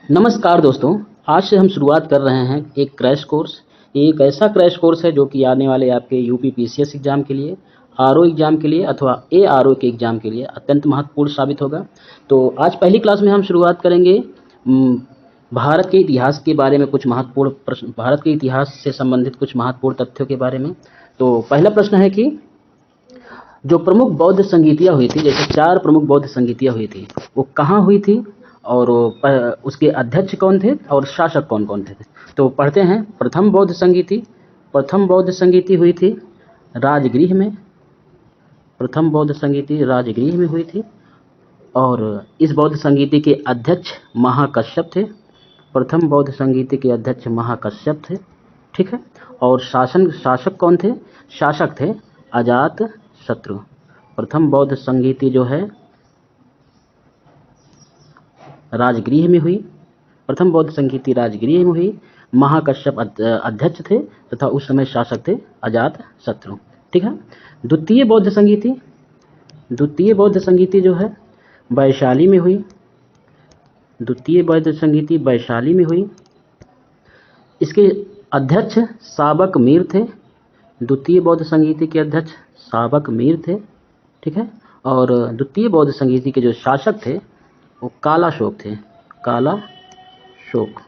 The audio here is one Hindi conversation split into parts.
नमस्कार दोस्तों, आज से हम शुरुआत कर रहे हैं एक क्रैश कोर्स। ये एक ऐसा क्रैश कोर्स है जो कि आने वाले आपके यूपी पीसीएस एग्ज़ाम के लिए, आरओ एग्ज़ाम के लिए अथवा एआरओ के एग्ज़ाम के लिए अत्यंत महत्वपूर्ण साबित होगा। तो आज पहली क्लास में हम शुरुआत करेंगे भारत के इतिहास के बारे में कुछ महत्वपूर्ण प्रश्न, भारत के इतिहास से संबंधित कुछ महत्वपूर्ण तथ्यों के बारे में। तो पहला प्रश्न है कि जो प्रमुख बौद्ध संगीतियाँ हुई थी, जैसे 4 प्रमुख बौद्ध संगीतियाँ हुई थी, वो कहाँ हुई थी और उसके अध्यक्ष कौन थे और शासक कौन-कौन थे? तो पढ़ते हैं। प्रथम बौद्ध संगीति हुई थी राजगृह में। प्रथम बौद्ध संगीति राजगृह में हुई थी और इस बौद्ध संगीति के अध्यक्ष महाकश्यप थे। प्रथम बौद्ध संगीति के अध्यक्ष महाकश्यप थे, ठीक है। और शासक कौन थे? शासक थे अजात शत्रु। प्रथम बौद्ध संगीति जो है राजगृह में हुई। प्रथम बौद्ध संगीति राजगृह में हुई। महाकश्यप अध्यक्ष थे तथा उस समय शासक थे अजात शत्रु, ठीक है। द्वितीय बौद्ध संगीति जो है वैशाली में हुई। द्वितीय बौद्ध संगीति वैशाली में हुई। इसके अध्यक्ष साबक मीर थे। द्वितीय बौद्ध संगीति के अध्यक्ष साबक मीर थे, ठीक है। और द्वितीय बौद्ध संगीति के जो शासक थे वो कालाशोक थे। कालाशोक।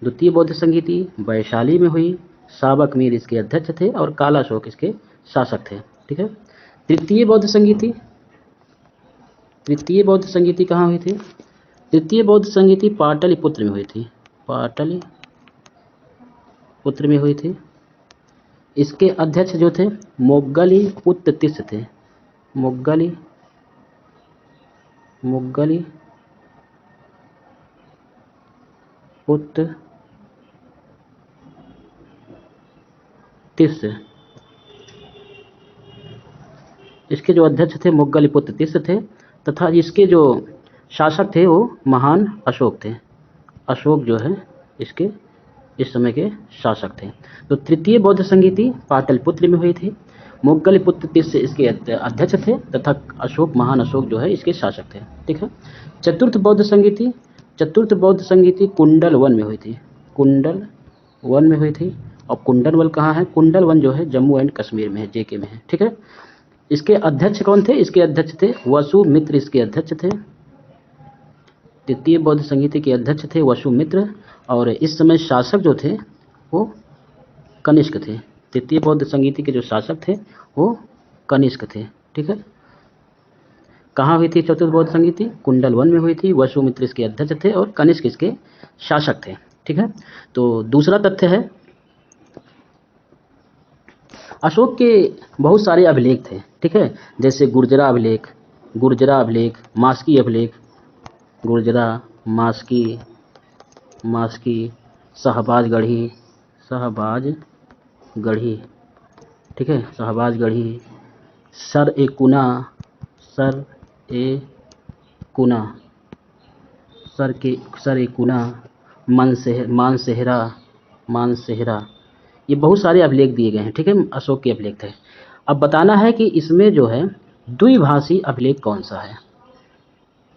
द्वितीय बौद्ध संगीति वैशाली में हुई। साबक मीर इसके अध्यक्ष थे और कालाशोक इसके शासक थे, ठीक है। तृतीय बौद्ध संगीति कहाँ हुई थी? तृतीय बौद्ध संगीति पाटलिपुत्र में हुई थी। पाटलिपुत्र में हुई थी। इसके अध्यक्ष जो थे मोग्गलीपुत्र तिस्स थे। मोग्गलीपुत्र तिस्स। इसके जो अध्यक्ष थे मोग्गलीपुत्र तिस्स थे तथा इसके जो शासक थे वो महान अशोक थे। अशोक जो है इसके इस समय के शासक थे। तो तृतीय बौद्ध संगीति पाटलिपुत्र में हुई थी। मोग्गलीपुत्र तिस्स इसके अध्यक्ष थे तथा महान अशोक जो है इसके शासक थे, ठीक है। चतुर्थ बौद्ध संगीति कुंडलवन में हुई थी। कुंडलवन में हुई थी। और कुंडलवन कहाँ है? कुंडलवन जो है जम्मू एंड कश्मीर में है, जेके में है, ठीक है। इसके अध्यक्ष कौन थे? इसके अध्यक्ष थे वसुमित्र इसके अध्यक्ष थे। तृतीय बौद्ध संगीति के अध्यक्ष थे वसुमित्र और इस समय शासक जो थे वो कनिष्क थे। तृतीय बौद्ध संगीति के जो शासक थे वो कनिष्क थे, ठीक है। कहाँ हुई थी चतुर्थ बौद्ध संगीति? कुंडलवन में हुई थी। वसुमित्र इसके अध्यक्ष थे और कनिष्क इसके शासक थे, ठीक है। तो दूसरा तथ्य है अशोक के बहुत सारे अभिलेख थे, ठीक है। जैसे गुर्जरा अभिलेख, मास्की अभिलेख, मास्की, शहबाजगढ़ी, ठीक है। शहबाजगढ़ी, सर ए कुना, मानसेहरा, ये बहुत सारे अभिलेख दिए गए हैं, ठीक है। अशोक के अभिलेख थे। अब बताना है कि इसमें जो है द्विभाषी अभिलेख कौन सा है।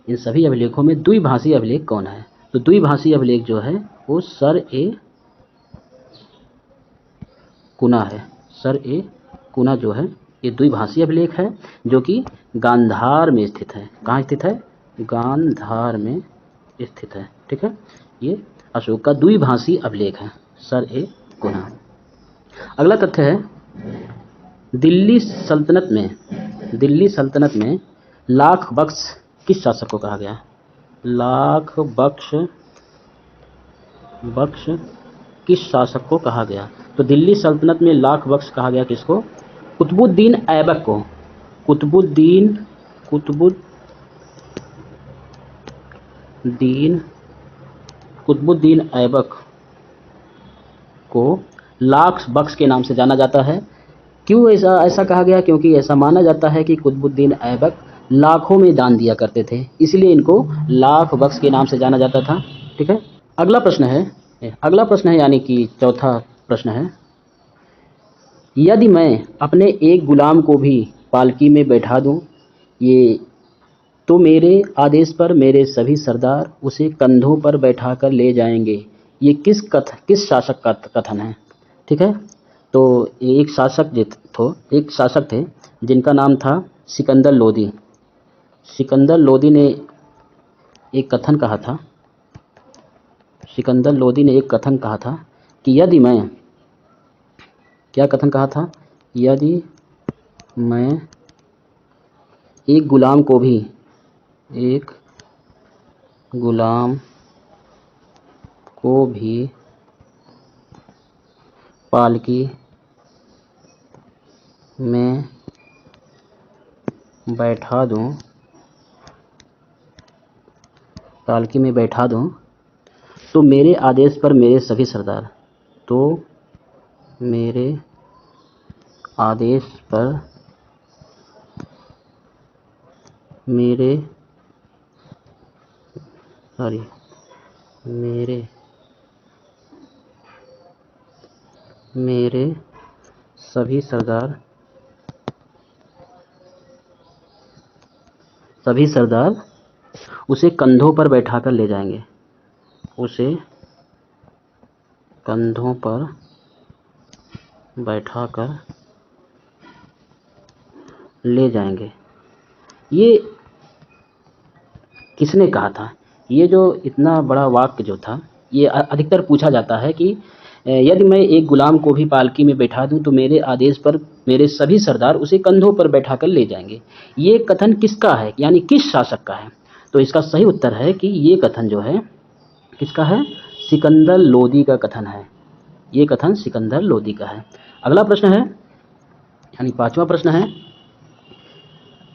इन सभी अभिलेखों में द्विभाषी अभिलेख कौन है? तो द्विभाषी अभिलेख जो है वो सर ए कुना है। सर ए कुना जो है ये द्विभाषी अभिलेख है जो कि गांधार में स्थित है। कहाँ स्थित है? गांधार में स्थित है, ठीक है। ये अशोक का द्विभाषी अभिलेख है, सर ए कुना। अगला तथ्य है दिल्ली सल्तनत में लाख बख्श किस शासक को कहा गया? लाख बख्श किस शासक को कहा गया? तो दिल्ली सल्तनत में लाख बख्श कहा गया किसको? कुतुबुद्दीन ऐबक को। कुतुबुद्दीन ऐबक को लाख बख्श के नाम से जाना जाता है। क्यों ऐसा कहा गया? क्योंकि ऐसा माना जाता है कि कुतुबुद्दीन ऐबक लाखों में दान दिया करते थे, इसलिए इनको लाख बख्श के नाम से जाना जाता था, ठीक है। अगला प्रश्न है यानी कि चौथा प्रश्न है, यदि मैं अपने एक गुलाम को भी पालकी में बैठा दूं, ये तो मेरे आदेश पर मेरे सभी सरदार उसे कंधों पर बैठाकर ले जाएंगे। ये किस शासक का कथन है? ठीक है, तो एक शासक थे जिनका नाम था सिकंदर लोदी। सिकंदर लोदी ने एक कथन कहा था सिकंदर लोदी ने एक कथन कहा था कि यदि मैं क्या कथन कहा था? यदि मैं एक गुलाम को भी एक गुलाम को भी पालकी में बैठा दूं तो मेरे आदेश पर मेरे सभी सरदार तो मेरे आदेश पर मेरे मेरे सभी सरदार उसे कंधों पर बैठाकर ले जाएंगे। उसे कंधों पर बैठाकर ले जाएंगे। ये किसने कहा था? ये जो इतना बड़ा वाक्य जो था, ये अधिकतर पूछा जाता है कि यदि मैं एक गुलाम को भी पालकी में बैठा दूं तो मेरे आदेश पर मेरे सभी सरदार उसे कंधों पर बैठाकर ले जाएंगे। ये कथन किसका है, यानी किस शासक का है? तो इसका सही उत्तर है कि ये कथन जो है किसका है? सिकंदर लोदी का कथन है। ये कथन सिकंदर लोदी का है। अगला प्रश्न है, यानी पांचवा प्रश्न है,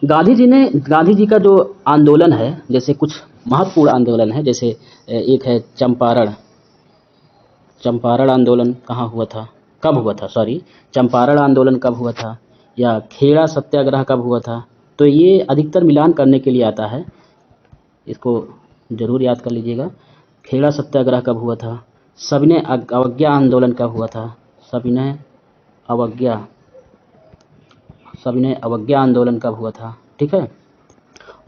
गांधी जी का जो आंदोलन है, जैसे कुछ महत्वपूर्ण आंदोलन है, जैसे एक है चंपारण आंदोलन कहाँ हुआ था, कब हुआ था, चंपारण आंदोलन कब हुआ था, या खेड़ा सत्याग्रह कब हुआ था? तो ये अधिकतर मिलान करने के लिए आता है, इसको जरूर याद कर लीजिएगा। खेड़ा सत्याग्रह कब हुआ था? सविनय अवज्ञा आंदोलन कब हुआ था? सविनय अवज्ञा आंदोलन कब हुआ था? ठीक है,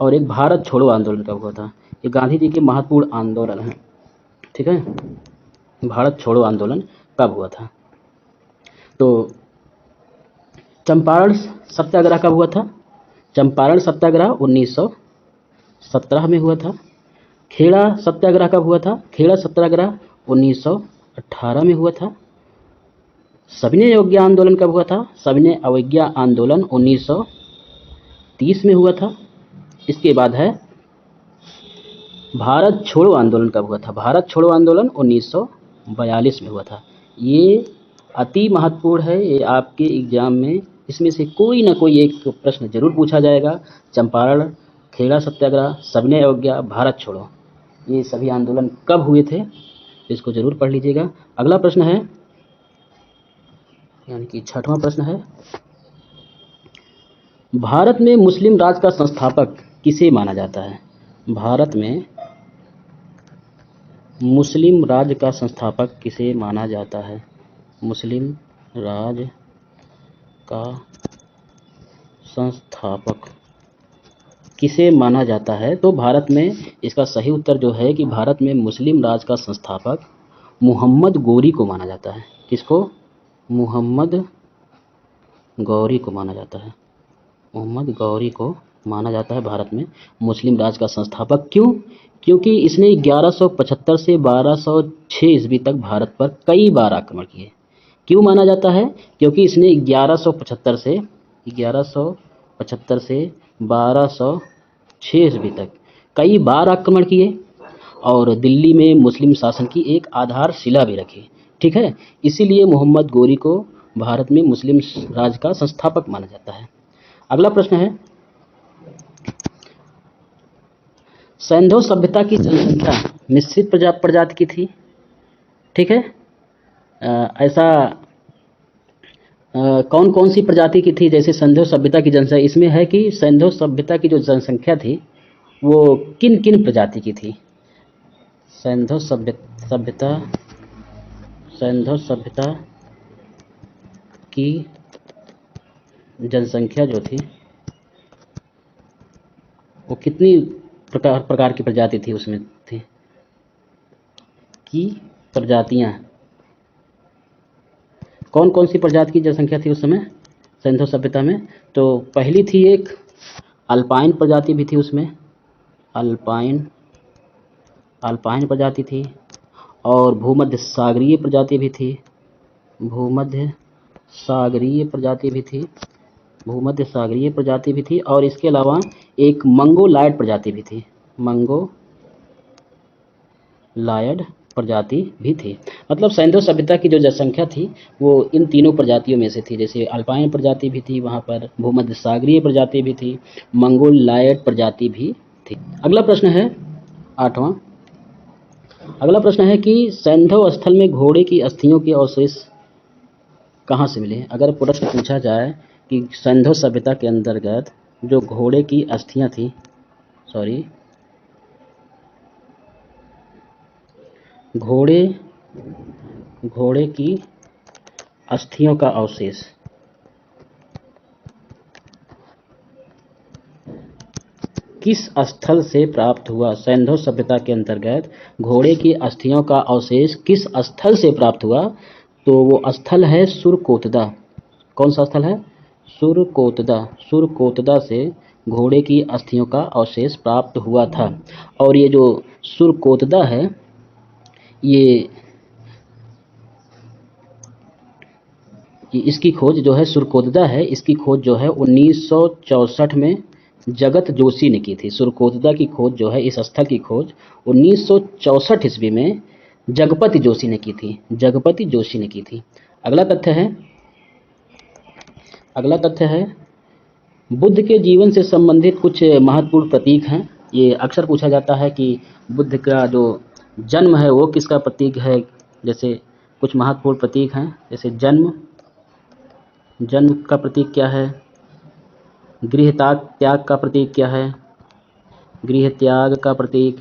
और एक भारत छोड़ो आंदोलन कब हुआ था? ये गांधी जी के महत्वपूर्ण आंदोलन हैं। ठीक है, भारत छोड़ो आंदोलन कब हुआ था? तो चंपारण सत्याग्रह कब हुआ था? चंपारण सत्याग्रह 1917 में हुआ था। खेड़ा सत्याग्रह कब हुआ था? खेड़ा सत्याग्रह 1918 में हुआ था। सविनय अवज्ञा आंदोलन कब हुआ था? सविनय अवज्ञा आंदोलन 1930 में हुआ था। इसके बाद है भारत छोड़ो आंदोलन कब हुआ था? भारत छोड़ो आंदोलन 1942 में हुआ था। ये अति महत्वपूर्ण है, ये आपके एग्जाम में इसमें से कोई ना कोई एक प्रश्न जरूर पूछा जाएगा। चंपारण, खेड़ा सत्याग्रह, सविनय अवज्ञा, भारत छोड़ो, ये सभी आंदोलन कब हुए थे? इसको जरूर पढ़ लीजिएगा। अगला प्रश्न है, यानी कि छठवां प्रश्न है, भारत में मुस्लिम राज का संस्थापक किसे माना जाता है? भारत में मुस्लिम राज का संस्थापक किसे माना जाता है? मुस्लिम राज का संस्थापक किसे माना जाता है? तो भारत में इसका सही उत्तर जो है कि भारत में मुस्लिम राज का संस्थापक मोहम्मद गौरी को माना जाता है। किसको? मोहम्मद गौरी को माना जाता है। मोहम्मद गौरी को माना जाता है भारत में मुस्लिम राज का संस्थापक। क्यों? क्योंकि इसने 1175 से 1206 ईस्वी तक भारत पर कई बार आक्रमण किए। क्यों माना जाता है? क्योंकि इसने 1175 से 1206 ईस्वी तक कई बार आक्रमण किए और दिल्ली में मुस्लिम शासन की एक आधारशिला भी रखी। ठीक है, इसीलिए मोहम्मद गौरी को भारत में मुस्लिम राज का संस्थापक माना जाता है। अगला प्रश्न है, सैंधव सभ्यता की जनसंख्या मिश्रित प्रजाति की थी। ठीक है, ऐसा कौन कौन सी प्रजाति की थी? जैसे सैंधव सभ्यता की जनसंख्या, इसमें है कि सैंधव सभ्यता की जो जनसंख्या थी वो किन किन प्रजाति की थी? सैंधव सभ्यता की जनसंख्या जो थी वो कितनी प्रकार की प्रजाति थी उसमें थी की प्रजातियां, कौन कौन सी प्रजाति की जनसंख्या थी उस समय सिंधु सभ्यता में? तो पहली थी एक अल्पाइन प्रजाति भी थी उसमें, अल्पाइन प्रजाति थी, और भूमध्य सागरीय प्रजाति भी थी, भूमध्य सागरीय प्रजाति भी थी, भूमध्य सागरीय प्रजाति भी थी, और इसके अलावा एक मंगोलायड प्रजाति भी थी, मंगोलायड प्रजाति भी थी। मतलब सिंधु सभ्यता की जो जनसंख्या थी वो इन तीनों प्रजातियों में से थी। जैसे अल्पाइन प्रजाति भी थी वहाँ पर, भूमध्य सागरीय प्रजाति भी थी, मंगोलायड प्रजाति भी थी। अगला प्रश्न है 8वां। अगला प्रश्न है कि सैंधव स्थल में घोड़े की अस्थियों के अवशेष कहाँ से मिले? अगर प्रश्न पूछा जाए कि सैंधव सभ्यता के अंतर्गत जो घोड़े की अस्थियां थी, घोड़े की अस्थियों का अवशेष किस स्थल से प्राप्त हुआ? सैंधव सभ्यता के अंतर्गत घोड़े की अस्थियों का अवशेष किस स्थल से प्राप्त हुआ? तो वो स्थल है सुरकोतदा। कौन सा स्थल है? सुरकोतदा। सुरकोतदा से घोड़े की अस्थियों का अवशेष प्राप्त हुआ था। और ये जो सुरकोतदा है, ये इसकी खोज जो है, सुरकोतदा है, इसकी खोज जो है 1964 में जगत जोशी ने की थी। सुरकोतदा की खोज जो है, इस स्थल की खोज 1964 ईस्वी में जगपति जोशी ने की थी, जगपति जोशी ने की थी। अगला तथ्य है बुद्ध के जीवन से संबंधित कुछ महत्वपूर्ण प्रतीक हैं। ये अक्सर पूछा जाता है कि बुद्ध का जो जन्म है वो किसका प्रतीक है। जैसे कुछ महत्वपूर्ण प्रतीक हैं, जैसे जन्म का प्रतीक क्या है? गृह त्याग का प्रतीक क्या है? गृह त्याग का प्रतीक।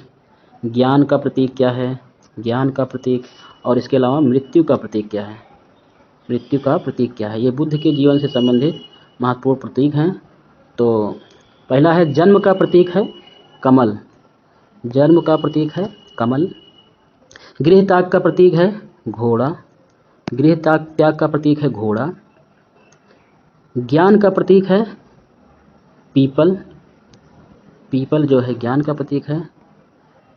ज्ञान का प्रतीक क्या है? ज्ञान का प्रतीक। और इसके अलावा मृत्यु का प्रतीक क्या है? मृत्यु का प्रतीक क्या है? ये बुद्ध के जीवन से संबंधित महत्वपूर्ण प्रतीक हैं। तो पहला है जन्म का प्रतीक है कमल, जन्म का प्रतीक है कमल। गृह त्याग का प्रतीक है घोड़ा, गृह त्याग का प्रतीक है घोड़ा। ज्ञान का प्रतीक है पीपल, पीपल जो है ज्ञान का प्रतीक है,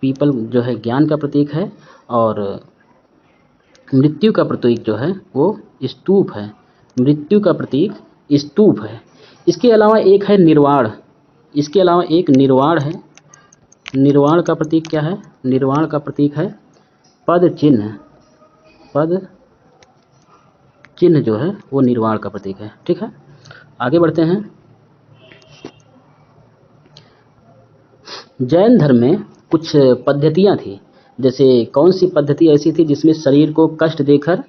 पीपल जो है ज्ञान का प्रतीक है। और मृत्यु का प्रतीक जो है वो स्तूप है, मृत्यु का प्रतीक स्तूप है। इसके अलावा एक है निर्वाण, इसके अलावा एक निर्वाण है। निर्वाण का प्रतीक क्या है? निर्वाण का प्रतीक है पद चिन्ह, पद चिन्ह जो है वो निर्वाण का प्रतीक है। ठीक है, आगे बढ़ते हैं। जैन धर्म में कुछ पद्धतियां थी। जैसे कौन सी पद्धति ऐसी थी जिसमें शरीर को कष्ट देकर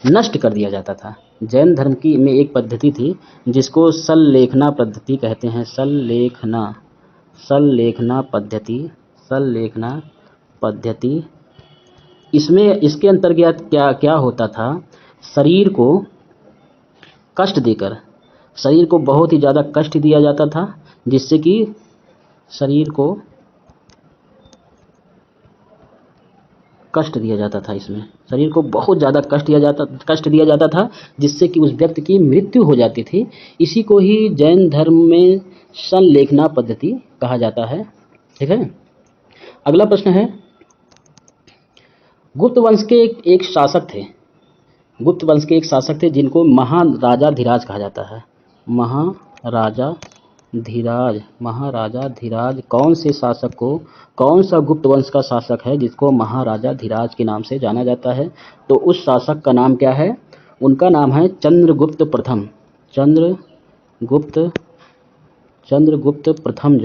नष्ट कर दिया जाता था? जैन धर्म की में एक पद्धति थी जिसको सल्लेखना पद्धति कहते हैं। सल्लेखना पद्धति। इसमें इसके अंतर्गत क्या क्या होता था? शरीर को कष्ट देकर, शरीर को बहुत ही ज़्यादा कष्ट दिया जाता था, जिससे कि शरीर को कष्ट दिया जाता था। इसमें शरीर को बहुत ज़्यादा कष्ट दिया जाता था, जिससे कि उस व्यक्ति की मृत्यु हो जाती थी। इसी को ही जैन धर्म में संलेखना पद्धति कहा जाता है। ठीक है, अगला प्रश्न है, गुप्त वंश के एक शासक थे, गुप्त वंश के एक शासक थे जिनको महाराजाधिराज कहा जाता है। महाराजाधिराज कौन से शासक को, कौन सा गुप्त वंश का शासक है जिसको महाराजाधिराज के नाम से जाना जाता है? तो उस शासक का नाम क्या है? उनका नाम है चंद्रगुप्त प्रथम। चंद्रगुप्त प्रथम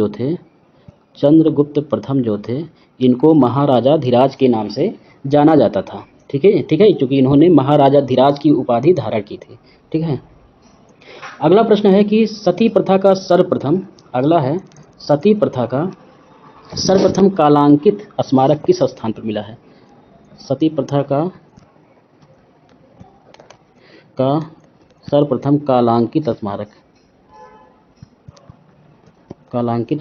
जो थे, इनको महाराजाधिराज के नाम से जाना जाता था। ठीक है, क्योंकि इन्होंने महाराजाधिराज की उपाधि धारण की थी। ठीक है, अगला प्रश्न है कि सती प्रथा का सर्वप्रथम, अगला है सती प्रथा का सर्वप्रथम कालांकित स्मारक किस स्थान पर मिला है? सती प्रथा का सर्वप्रथम कालांकित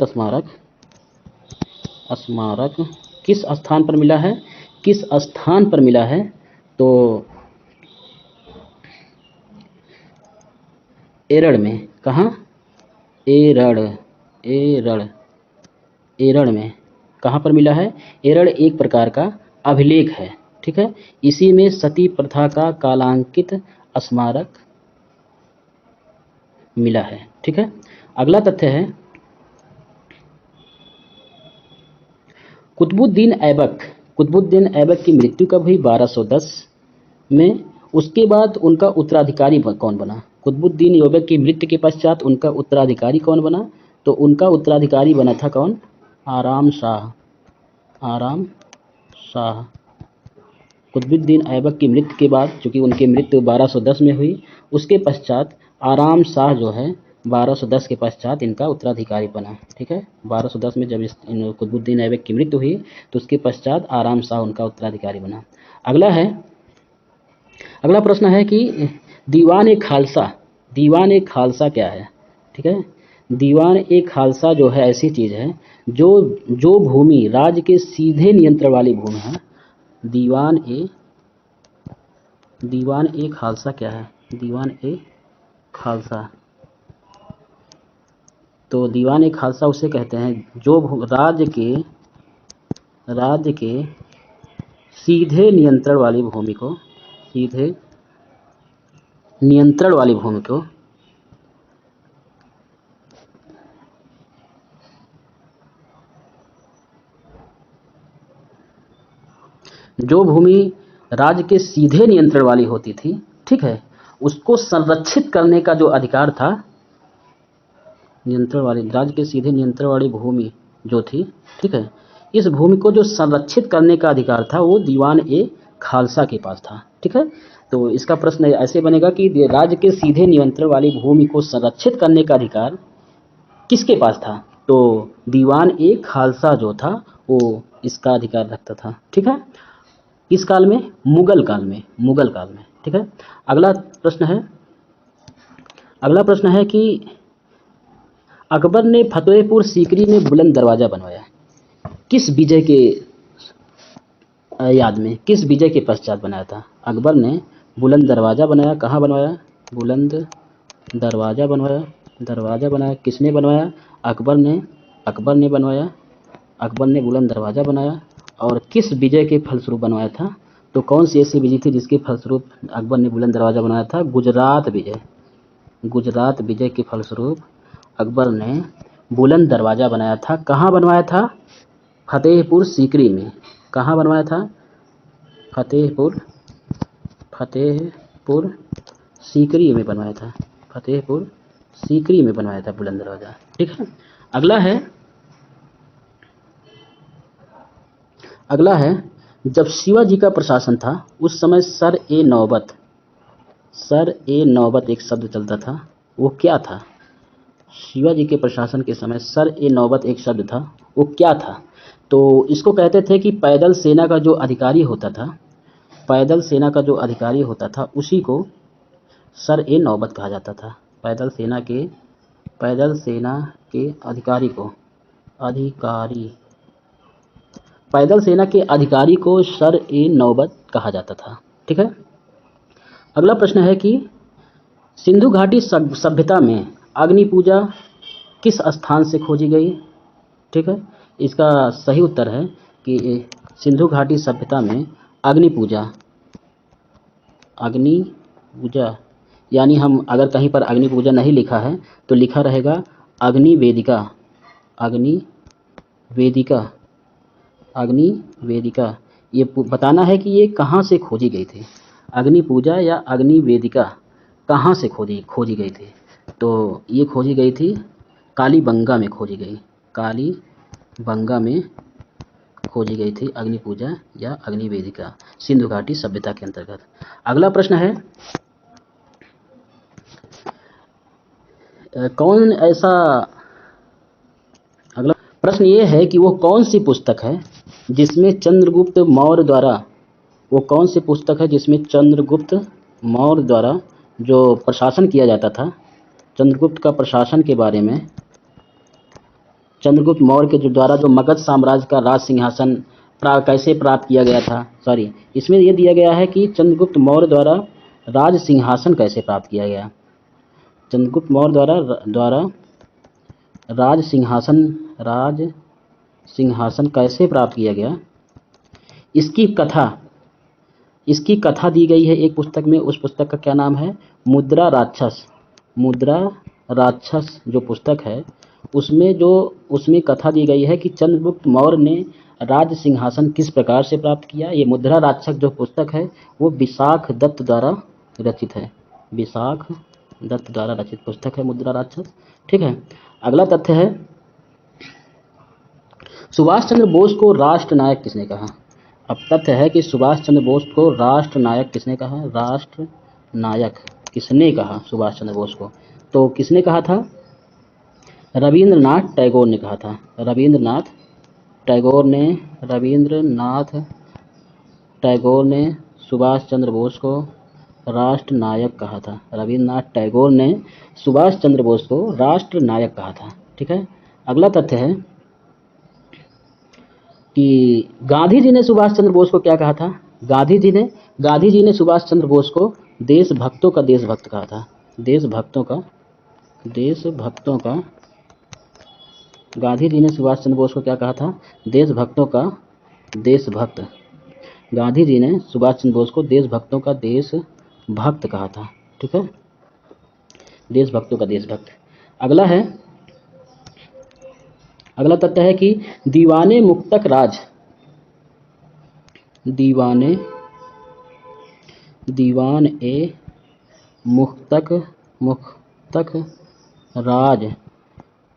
स्मारक स्मारक किस स्थान पर मिला है? किस स्थान पर मिला है? तो एरड़ में। कहाँ? एरड़, एरड़, एरड़ में। कहाँ पर मिला है? एरड़ एक प्रकार का अभिलेख है, ठीक है। इसी में सती प्रथा का कालांकित स्मारक मिला है, ठीक है। अगला तथ्य है कुतुबुद्दीन ऐबक। कुतुबुद्दीन ऐबक की मृत्यु कब हुई? 1210 में। उसके बाद उनका उत्तराधिकारी कौन बना? कुतुबुद्दीन ऐबक की मृत्यु के पश्चात उनका उत्तराधिकारी कौन बना? तो उनका उत्तराधिकारी बना था कौन? आराम शाह। आराम शाह। कुतुबुद्दीन ऐबक की मृत्यु के बाद, चूंकि उनकी मृत्यु 1210 में हुई, उसके पश्चात आराम शाह जो है 1210 के पश्चात इनका उत्तराधिकारी बना, ठीक है। 1210 में जब कुतुबुद्दीन ऐबक की मृत्यु हुई तो उसके पश्चात आराम शाह उनका उत्तराधिकारी बना। अगला प्रश्न है कि दीवान ए खालसा, दीवान ए खालसा क्या है? ठीक है। दीवान ए खालसा जो है ऐसी चीज है जो भूमि राज्य के सीधे नियंत्रण वाली भूमि है। दीवान ए खालसा क्या है? दीवान ए खालसा, तो दीवान ए खालसा उसे कहते हैं जो राज्य के सीधे नियंत्रण वाली भूमि को, सीधे नियंत्रण वाली भूमि को जो भूमि राज्य के सीधे नियंत्रण वाली होती थी, ठीक है, उसको संरक्षित करने का जो अधिकार था, नियंत्रण वाली, राज्य के सीधे नियंत्रण वाली भूमि जो थी, ठीक है, इस भूमि को जो संरक्षित करने का अधिकार था वो दीवान ए खालसा के पास था, ठीक है। तो इसका प्रश्न ऐसे बनेगा कि राज्य के सीधे नियंत्रण वाली भूमि को संरक्षित करने का अधिकार किसके पास था? तो दीवान ए खालसा जो था वो इसका अधिकार रखता था, ठीक है। किस काल में? मुगल काल में, मुगल काल में, ठीक है। अगला प्रश्न है कि अकबर ने फतेहपुर सीकरी में बुलंद दरवाजा बनवाया, किस विजय के याद में, किस विजय के पश्चात बनाया था? अकबर ने बुलंद दरवाजा बनाया। कहाँ बनवाया? बुलंद दरवाजा बनवाया। दरवाजा बनाया, किसने बनवाया? अकबर ने बनवाया। अकबर ने बुलंद दरवाजा बनाया। और किस विजय के फलस्वरूप बनवाया था? तो कौन सी ऐसी विजय थी जिसके फलस्वरूप अकबर ने बुलंद दरवाजा बनाया था? गुजरात विजय। गुजरात विजय के फलस्वरूप अकबर ने बुलंद दरवाजा बनाया था। कहाँ बनवाया था? फतेहपुर सीकरी में। कहाँ बनवाया था? फतेहपुर सीकरी में बनवाया था। फतेहपुर सीकरी में बनवाया था बुलंद दरवाजा, ठीक है। अगला है जब शिवाजी का प्रशासन था उस समय सर ए नौबत एक शब्द चलता था, वो क्या था? शिवाजी के प्रशासन के समय सर ए नौबत एक शब्द था, वो क्या था? तो इसको कहते थे कि पैदल सेना का जो अधिकारी होता था, पैदल सेना का जो अधिकारी होता था उसी को सर ए नौबत कहा जाता था। पैदल सेना के अधिकारी को सर ए नौबत कहा जाता था, ठीक है। अगला प्रश्न है कि सिंधु घाटी सभ्यता में अग्नि पूजा किस स्थान से खोजी गई? ठीक है। इसका सही उत्तर है कि सिंधु घाटी सभ्यता में अग्नि पूजा, यानी हम अगर कहीं पर अग्नि पूजा नहीं लिखा है तो लिखा रहेगा अग्नि वेदिका। ये बताना है कि ये कहाँ से खोजी गई थी, अग्नि पूजा या अग्नि वेदिका कहाँ से खोजी गई थी? तो ये खोजी गई थी कालीबंगा में खोजी गई। कालीबंगा में खोजी गई थी अग्नि पूजा या अग्नि वेदिका, सिंधु घाटी सभ्यता के अंतर्गत। अगला प्रश्न है अगला प्रश्न ये है कि वो कौन सी पुस्तक है जिसमें चंद्रगुप्त मौर्य द्वारा जो प्रशासन किया जाता था, चंद्रगुप्त का प्रशासन के बारे में चंद्रगुप्त मौर्य के जो द्वारा जो मगध साम्राज्य का राज सिंहासन कैसे प्राप्त किया गया था, सॉरी इसमें ये दिया गया है कि चंद्रगुप्त मौर्य द्वारा राज सिंहासन कैसे प्राप्त किया गया। चंद्रगुप्त मौर्य द्वारा राज सिंहासन कैसे प्राप्त किया गया, इसकी कथा दी गई है एक पुस्तक में। उस पुस्तक का क्या नाम है? मुद्रा राक्षस जो पुस्तक है उसमें कथा दी गई है कि चंद्रगुप्त मौर्य ने राज सिंहासन किस प्रकार से प्राप्त किया। ये मुद्रा राक्षस जो पुस्तक है वो विशाख दत्त द्वारा रचित है। विशाख दत्त द्वारा रचित पुस्तक है मुद्रा राक्षस। ठीक है, अगला तथ्य है सुभाष चंद्र बोस को राष्ट्र नायक किसने कहा। अब तथ्य है कि सुभाष चंद्र बोस को राष्ट्र नायक किसने कहा। राष्ट्र नायक किसने कहा सुभाष चंद्र बोस को? तो किसने कहा था? रविंद्रनाथ टैगोर ने कहा था। रविंद्रनाथ टैगोर ने सुभाष चंद्र बोस को राष्ट्र नायक कहा था। रविंद्रनाथ टैगोर ने सुभाष चंद्र बोस को राष्ट्र नायक कहा था। ठीक है, अगला तथ्य है कि गांधी जी ने सुभाष चंद्र बोस को क्या कहा था। गांधी जी ने सुभाष चंद्र बोस को देशभक्तों का देशभक्त कहा था। गांधी जी ने सुभाष चंद्र बोस को क्या कहा था? देशभक्तों का देशभक्त। गांधी जी ने सुभाष चंद्र बोस को देशभक्तों का देशभक्त कहा था। ठीक है, देशभक्तों का देशभक्त। अगला तथ्य है कि दीवाने मुक्तक राज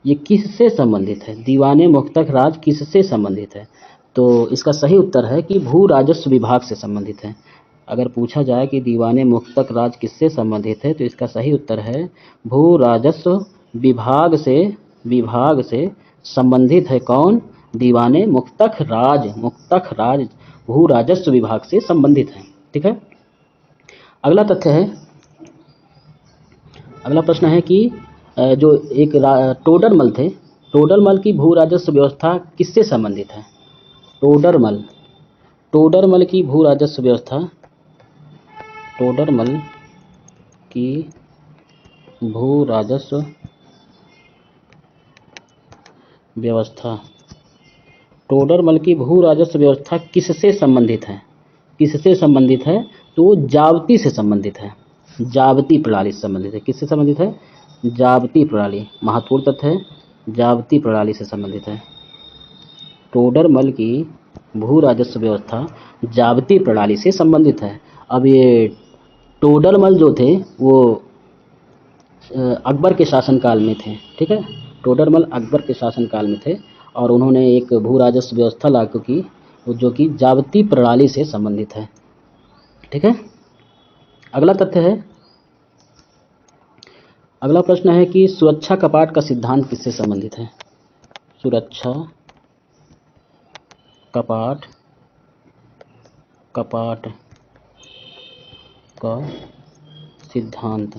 ये किससे संबंधित है? दीवाने मुक्तक राज किससे संबंधित है? तो इसका सही उत्तर है कि भू राजस्व विभाग से संबंधित है। अगर पूछा जाए कि दीवाने मुक्तक राज किससे संबंधित है तो इसका सही उत्तर है भू राजस्व विभाग से संबंधित है। कौन? दीवाने मुक्तक राज भू राजस्व विभाग से संबंधित है। ठीक है, अगला प्रश्न है कि जो एक टोडरमल थे, टोडरमल की भू राजस्व व्यवस्था किससे संबंधित है? टोडरमल की भू राजस्व व्यवस्था किससे संबंधित है? तो जावती से संबंधित है। जावती प्रणाली से संबंधित है। किससे संबंधित है? जावती प्रणाली। महत्वपूर्ण तथ्य है, जावती प्रणाली से संबंधित है। टोडरमल की भू राजस्व व्यवस्था जावती प्रणाली से संबंधित है। अब ये टोडरमल जो थे वो अकबर के शासनकाल में थे। ठीक है, टोडरमल अकबर के शासनकाल में थे और उन्होंने एक भू राजस्व व्यवस्था लागू की जो कि जावती प्रणाली से संबंधित है। ठीक है, अगला प्रश्न है कि सुरक्षा कपाट का सिद्धांत किससे संबंधित है? सुरक्षा कपाट का सिद्धांत।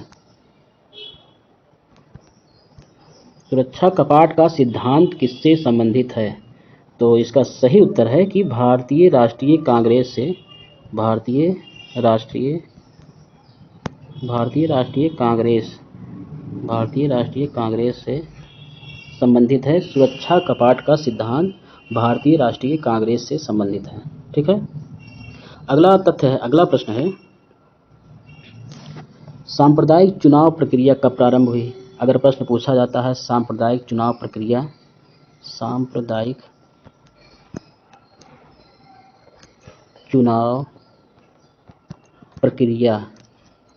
सुरक्षा कपाट का सिद्धांत किससे संबंधित है? तो इसका सही उत्तर है कि भारतीय राष्ट्रीय कांग्रेस से संबंधित है। सुरक्षा कपाट का सिद्धांत भारतीय राष्ट्रीय कांग्रेस से संबंधित है। ठीक है, अगला प्रश्न है सांप्रदायिक चुनाव प्रक्रिया कब प्रारंभ हुई? अगर प्रश्न पूछा जाता है सांप्रदायिक चुनाव प्रक्रिया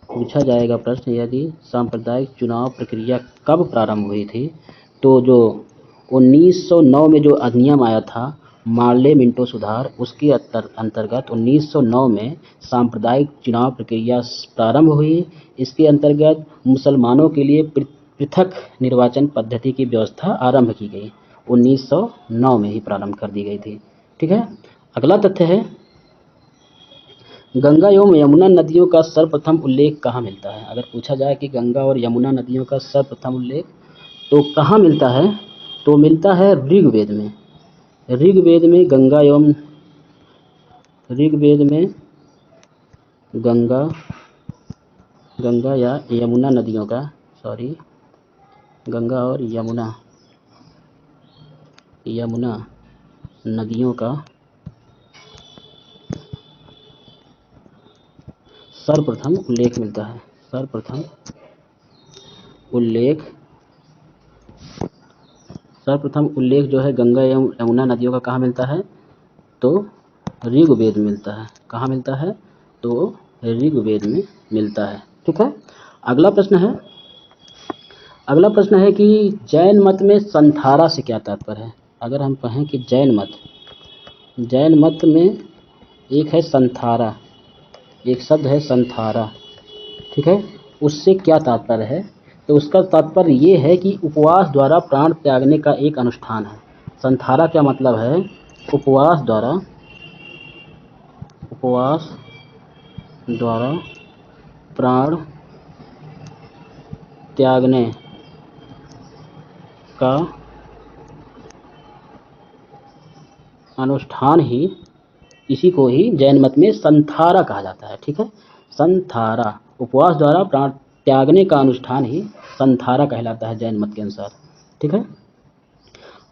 पूछा जाएगा प्रश्न, यदि सांप्रदायिक चुनाव प्रक्रिया कब प्रारंभ हुई थी, तो जो 1909 में जो अधिनियम आया था मार्ले मिंटो सुधार, उसके अंतर्गत 1909 में सांप्रदायिक चुनाव प्रक्रिया प्रारंभ हुई। इसके अंतर्गत मुसलमानों के लिए पृथक निर्वाचन पद्धति की व्यवस्था आरंभ की गई। 1909 में ही प्रारंभ कर दी गई थी। ठीक है, अगला तथ्य है गंगा एवं यमुना नदियों का सर्वप्रथम उल्लेख कहाँ मिलता है? अगर पूछा जाए कि गंगा और यमुना नदियों का सर्वप्रथम उल्लेख तो कहाँ मिलता है? तो मिलता है ऋग्वेद में। ऋग्वेद में गंगा एवं ऋग्वेद में गंगा गंगा या यमुना नदियों का, गंगा और यमुना नदियों का सर्वप्रथम उल्लेख मिलता है। सर्वप्रथम उल्लेख जो है गंगा एवं यमुना नदियों का कहाँ मिलता है? तो ऋग्वेद में मिलता है। कहाँ मिलता है? तो ऋग्वेद में मिलता है। ठीक है। अगला प्रश्न है कि जैन मत में संथारा से क्या तात्पर्य है? अगर हम कहें कि जैन मत में एक है संथारा, एक शब्द है संथारा, ठीक है, उससे क्या तात्पर्य है? तो उसका तात्पर्य ये है कि उपवास द्वारा प्राण त्यागने का एक अनुष्ठान है। संथारा क्या मतलब है? उपवास द्वारा प्राण त्यागने का अनुष्ठान ही, इसी को ही जैन मत में संथारा कहा जाता है। ठीक है, संथारा, उपवास द्वारा प्राण त्यागने का अनुष्ठान ही संथारा कहलाता है जैन मत के अनुसार। ठीक है।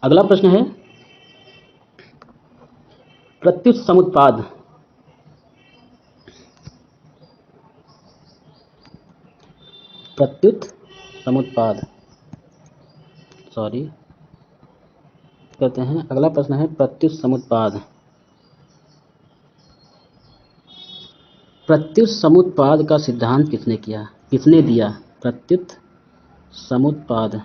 अगला प्रश्न है प्रत्युत समुत्पाद। कहते हैं। अगला प्रश्न है प्रत्युत समुत्पाद। प्रत्युत समुत्पाद का सिद्धांत किसने दिया? प्रत्युत समुत्पाद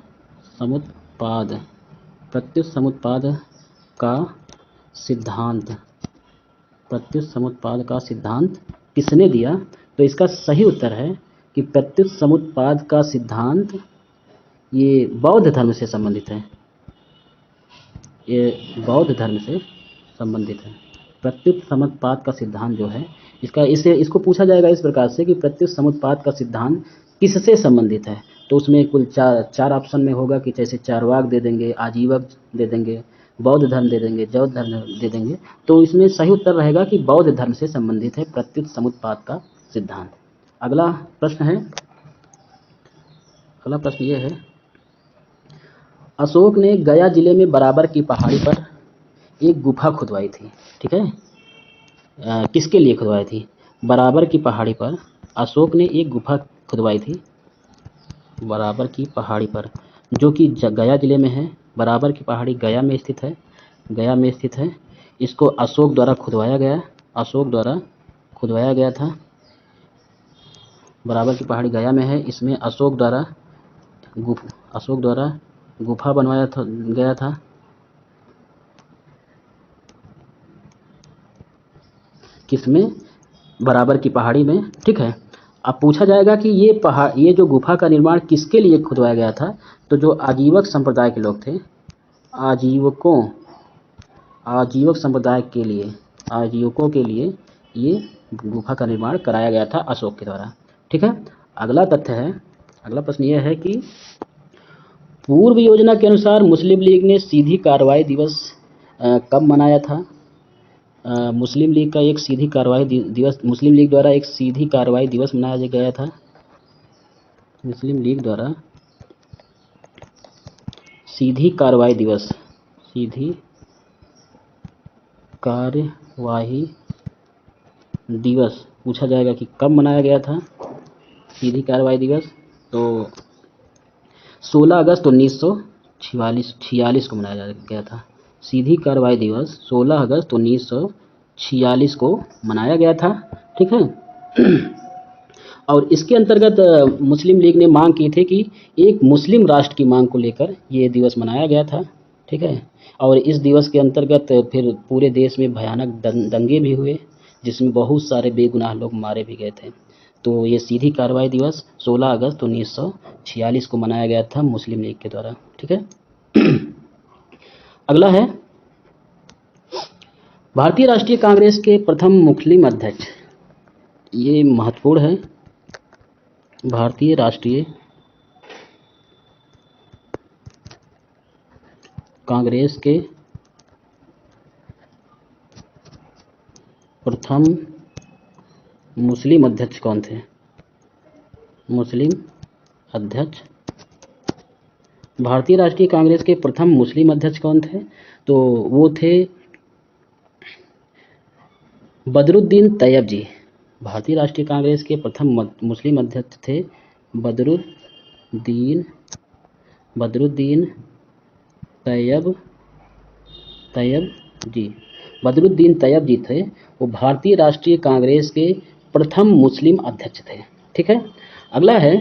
का सिद्धांत किसने दिया? तो इसका सही उत्तर है कि प्रत्युत समुत्पाद का सिद्धांत ये बौद्ध धर्म से संबंधित है। प्रत्युत समुत्पाद का सिद्धांत जो है, इसको पूछा जाएगा इस प्रकार से कि प्रत्युत समुत्पाद का सिद्धांत किससे संबंधित है? तो उसमें कुल चार ऑप्शन में होगा कि जैसे चारवाक दे देंगे, आजीवक दे देंगे, बौद्ध धर्म दे देंगे, जैन धर्म दे देंगे। तो इसमें सही उत्तर रहेगा कि बौद्ध धर्म से संबंधित है प्रत्युत समुत्पाद का सिद्धांत। अगला प्रश्न ये है, अशोक ने गया जिले में बराबर की पहाड़ी पर एक गुफा खुदवाई थी। ठीक है, किसके लिए खुदवाई थी? बराबर की पहाड़ी पर अशोक ने एक गुफा खुदवाई थी, बराबर की पहाड़ी पर, जो कि गया जिले में है। बराबर की पहाड़ी गया में स्थित है। इसको अशोक द्वारा खुदवाया गया था। बराबर की पहाड़ी गया में है। इसमें अशोक द्वारा गुफा बनवाया गया था। किसमें? बराबर की पहाड़ी में। ठीक है। अब पूछा जाएगा कि ये जो गुफा का निर्माण किसके लिए खुदवाया गया था? तो जो आजीवक संप्रदाय के लोग थे, आजीवक संप्रदाय के लिए, आजीवकों के लिए ये गुफा का निर्माण कराया गया था अशोक के द्वारा। ठीक है। अगला प्रश्न यह है कि पूर्व योजना के अनुसार मुस्लिम लीग ने सीधी कार्रवाई दिवस कब मनाया था? मुस्लिम लीग द्वारा एक सीधी कार्रवाई दिवस मनाया गया था। मुस्लिम लीग द्वारा सीधी कार्रवाई दिवस पूछा जाएगा कि कब मनाया गया था सीधी कार्रवाई दिवस? तो 16 अगस्त 1946 को मनाया गया था। सीधी कार्रवाई दिवस 16 अगस्त 1946 को मनाया गया था। ठीक है। और इसके अंतर्गत मुस्लिम लीग ने मांग की थी कि एक मुस्लिम राष्ट्र की मांग को लेकर ये दिवस मनाया गया था। ठीक है। और इस दिवस के अंतर्गत फिर पूरे देश में भयानक दंगे भी हुए, जिसमें बहुत सारे बेगुनाह लोग मारे भी गए थे। तो ये सीधी कार्रवाई दिवस 16 अगस्त 1946 को मनाया गया था मुस्लिम लीग के द्वारा। ठीक है। अगला है भारतीय राष्ट्रीय कांग्रेस के प्रथम मुस्लिम अध्यक्ष। ये महत्वपूर्ण है। भारतीय राष्ट्रीय कांग्रेस के प्रथम मुस्लिम अध्यक्ष कौन थे? मुस्लिम अध्यक्ष, भारतीय राष्ट्रीय कांग्रेस के प्रथम मुस्लिम अध्यक्ष कौन थे? तो वो थे बदरुद्दीन तैयब जी। भारतीय राष्ट्रीय कांग्रेस के प्रथम मुस्लिम अध्यक्ष थे बदरुद्दीन तैयब जी। बदरुद्दीन तैयब जी थे, वो भारतीय राष्ट्रीय कांग्रेस के प्रथम मुस्लिम अध्यक्ष थे। ठीक है। अगला है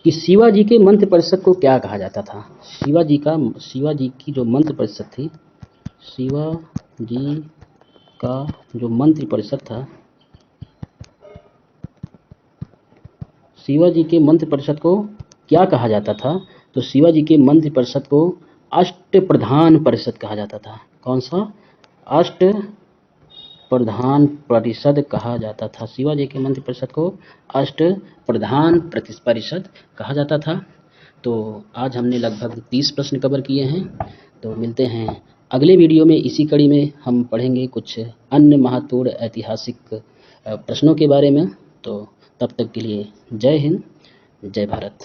कि शिवाजी के मंत्रिपरिषद को क्या कहा जाता था? शिवाजी की जो मंत्रिपरिषद थी, शिवाजी का जो मंत्रिपरिषद था, शिवाजी के मंत्रिपरिषद को क्या कहा जाता था? तो शिवाजी के मंत्रिपरिषद को अष्टप्रधान परिषद कहा जाता था। कौन सा? अष्टप्रधान परिषद कहा जाता था। शिवाजी के मंत्रिपरिषद को अष्टप्रधान परिषद कहा जाता था। तो आज हमने लगभग 30 प्रश्न कवर किए हैं। तो मिलते हैं अगले वीडियो में। इसी कड़ी में हम पढ़ेंगे कुछ अन्य महत्वपूर्ण ऐतिहासिक प्रश्नों के बारे में। तो तब तक के लिए जय हिंद, जय भारत।